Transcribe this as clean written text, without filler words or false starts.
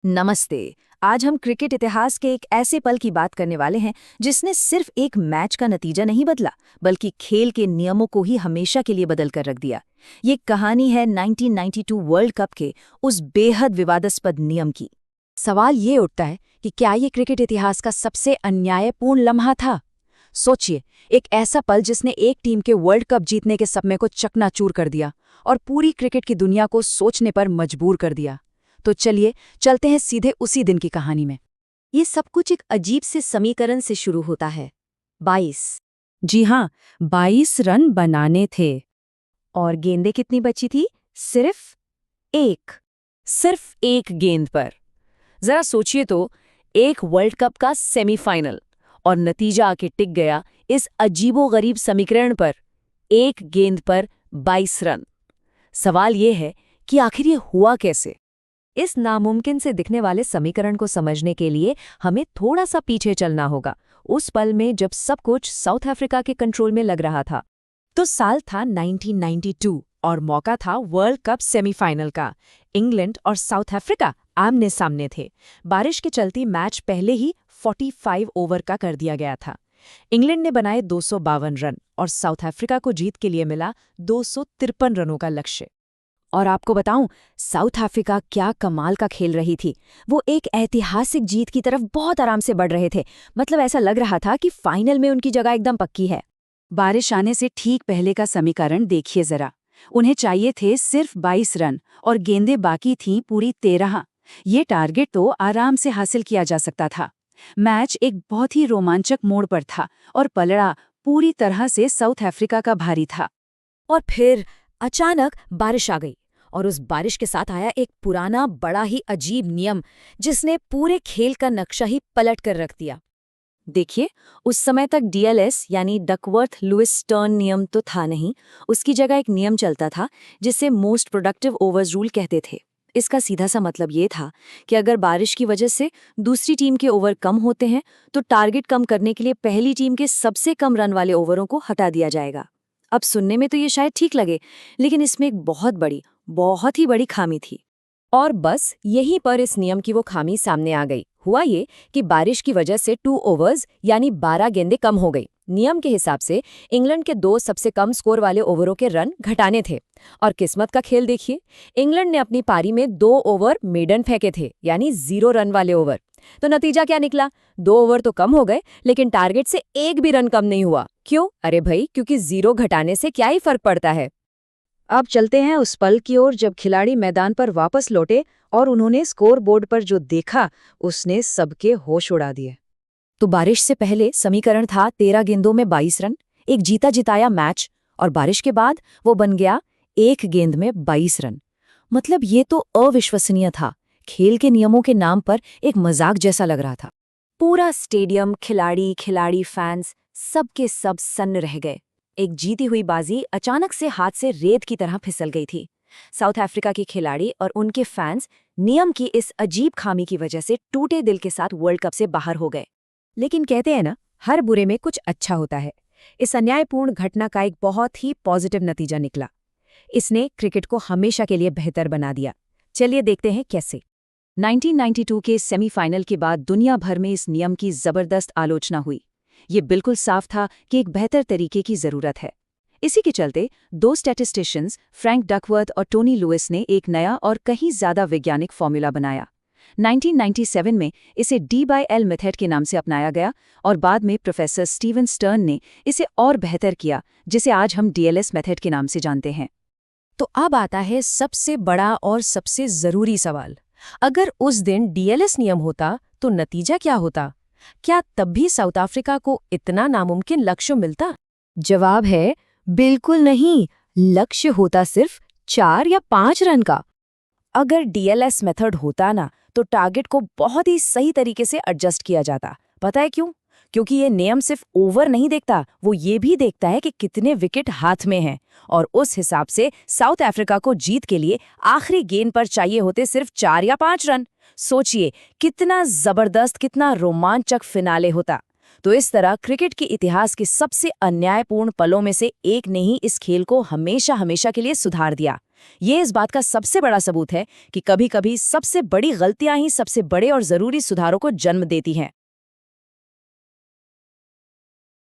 नमस्ते। आज हम क्रिकेट इतिहास के एक ऐसे पल की बात करने वाले हैं जिसने सिर्फ एक मैच का नतीजा नहीं बदला, बल्कि खेल के नियमों को ही हमेशा के लिए बदल कर रख दिया। ये कहानी है 1992 वर्ल्ड कप के उस बेहद विवादास्पद नियम की। सवाल ये उठता है कि क्या ये क्रिकेट इतिहास का सबसे अन्यायपूर्ण लम्हा था। सोचिए, एक ऐसा पल जिसने एक टीम के वर्ल्ड कप जीतने के सपने को चकनाचूर कर दिया और पूरी क्रिकेट की दुनिया को सोचने पर मजबूर कर दिया। तो चलिए चलते हैं सीधे उसी दिन की कहानी में। ये सब कुछ एक अजीब से समीकरण से शुरू होता है। 22। जी हाँ, 22 रन बनाने थे। और गेंदें कितनी बची थी? सिर्फ एक गेंद पर। जरा सोचिए तो, एक वर्ल्ड कप का सेमीफाइनल और नतीजा आके टिक गया इस अजीबोगरीब समीकरण पर, एक गेंद पर 22 रन। सवाल ये है कि आखिर ये हुआ कैसे? इस नामुमकिन से दिखने वाले समीकरण को समझने के लिए हमें थोड़ा सा पीछे चलना होगा, उस पल में जब सब कुछ साउथ अफ्रीका के कंट्रोल में लग रहा था। तो साल था 1992 और मौका था वर्ल्ड कप सेमीफाइनल का। इंग्लैंड और साउथ अफ्रीका आमने सामने थे। बारिश के चलती मैच पहले ही 45 ओवर का कर दिया गया था। इंग्लैंड ने बनाए 252 रन और साउथ अफ्रीका को जीत के लिए मिला 253 रनों का लक्ष्य। और आपको बताऊं, साउथ अफ्रीका क्या कमाल का खेल रही थी। वो एक ऐतिहासिक जीत की तरफ बहुत आराम से बढ़ रहे थे। मतलब ऐसा लग रहा था कि फाइनल में उनकी जगह एकदम पक्की है। बारिश आने से ठीक पहले का समीकरण देखिए जरा। उन्हें चाहिए थे सिर्फ 22 रन और गेंदें बाकी थीं पूरी 13। ये टारगेट तो आराम से हासिल किया जा सकता था। मैच एक बहुत ही रोमांचक मोड़ पर था और पलड़ा पूरी तरह से साउथ अफ्रीका का भारी था। और फिर अचानक बारिश आ गई, और उस बारिश के साथ आया एक पुराना बड़ा ही अजीब नियम जिसने पूरे खेल का नक्शा ही पलट कर रख दिया। देखिए, उस समय तक डीएलएस यानी डकवर्थ लुईस स्टर्न नियम तो था नहीं। उसकी जगह एक नियम चलता था जिसे मोस्ट प्रोडक्टिव ओवर्स रूल कहते थे। इसका सीधा सा मतलब ये था कि अगर बारिश की वजह से दूसरी टीम के ओवर कम होते हैं तो टारगेट कम करने के लिए पहली टीम के सबसे कम रन वाले ओवरों को हटा दिया जाएगा। अब सुनने में तो ये शायद ठीक लगे, लेकिन इसमें एक बहुत ही बड़ी खामी थी। और बस यहीं पर इस नियम की वो खामी सामने आ गई। हुआ ये कि बारिश की वजह से 2 ओवर्स यानी 12 गेंदें कम हो गई। नियम के हिसाब से इंग्लैंड के 2 सबसे कम स्कोर वाले ओवरों के रन घटाने थे। और किस्मत का खेल देखिए, इंग्लैंड ने अपनी पारी में 2 ओवर मेडन फेंके थे, यानी 0 रन वाले ओवर। तो नतीजा क्या निकला? 2 ओवर तो कम हो गए, लेकिन टारगेट से एक भी रन कम नहीं हुआ। क्यों? अरे भाई, क्योंकि 0 घटाने से क्या ही फर्क पड़ता है। अब चलते हैं उस पल की ओर जब खिलाड़ी मैदान पर वापस लौटे और उन्होंने स्कोर बोर्ड पर जो देखा उसने सबके होश उड़ा दिए। तो बारिश से पहले समीकरण था 13 गेंदों में 22 रन, एक जीता जिताया मैच, और बारिश के बाद वो बन गया एक गेंद में 22 रन। मतलब ये तो अविश्वसनीय था। खेल के नियमों के नाम पर एक मजाक जैसा लग रहा था। पूरा स्टेडियम, खिलाड़ी, फैंस सबके सब सन्न रह गए। एक जीती हुई बाजी अचानक से हाथ से रेत की तरह फिसल गई थी। साउथ अफ्रीका के खिलाड़ी और उनके फैंस नियम की इस अजीब खामी की वजह से टूटे दिल के साथ वर्ल्ड कप से बाहर हो गए। लेकिन कहते हैं ना, हर बुरे में कुछ अच्छा होता है। इस अन्यायपूर्ण घटना का एक बहुत ही पॉजिटिव नतीजा निकला। इसने क्रिकेट को हमेशा के लिए बेहतर बना दिया। चलिए देखते हैं कैसे। 1992 के सेमीफाइनल के बाद दुनिया भर में इस नियम की जबरदस्त आलोचना हुई। ये बिल्कुल साफ था कि एक बेहतर तरीके की जरूरत है। इसी के चलते 2 स्टैटिस्टिशियंस फ्रैंक डकवर्थ और टोनी लुइस ने एक नया और कहीं ज्यादा वैज्ञानिक फॉर्मूला बनाया। 1997 में इसे D/L मेथड के नाम से अपनाया गया और बाद में प्रोफेसर स्टीवन स्टर्न ने इसे और बेहतर किया, जिसे आज हम DLS मेथड के नाम से जानते हैं। तो अब आता है सबसे बड़ा और सबसे जरूरी सवाल। अगर उस दिन डीएलएस नियम होता तो नतीजा क्या होता? क्या तब भी साउथ अफ्रीका को इतना नामुमकिन लक्ष्य मिलता? जवाब है बिल्कुल नहीं। लक्ष्य होता सिर्फ 4 या 5 रन का। अगर डीएलएस मेथड होता ना, तो टारगेट को बहुत ही सही तरीके से एडजस्ट किया जाता। पता है क्यों? क्योंकि ये नियम सिर्फ ओवर नहीं देखता, वो ये भी देखता है कि कितने विकेट हाथ में हैं, और उस हिसाब से साउथ अफ्रीका को जीत के लिए आखिरी गेंद पर चाहिए होते सिर्फ 4 या 5 रन। सोचिए कितना जबरदस्त, कितना रोमांचक फिनाले होता। तो इस तरह क्रिकेट के इतिहास के सबसे अन्यायपूर्ण पलों में से एक ने ही इस खेल को हमेशा हमेशा के लिए सुधार दिया। ये इस बात का सबसे बड़ा सबूत है कि कभी-कभी सबसे बड़ी गलतियां ही सबसे बड़े और जरूरी सुधारों को जन्म देती हैं।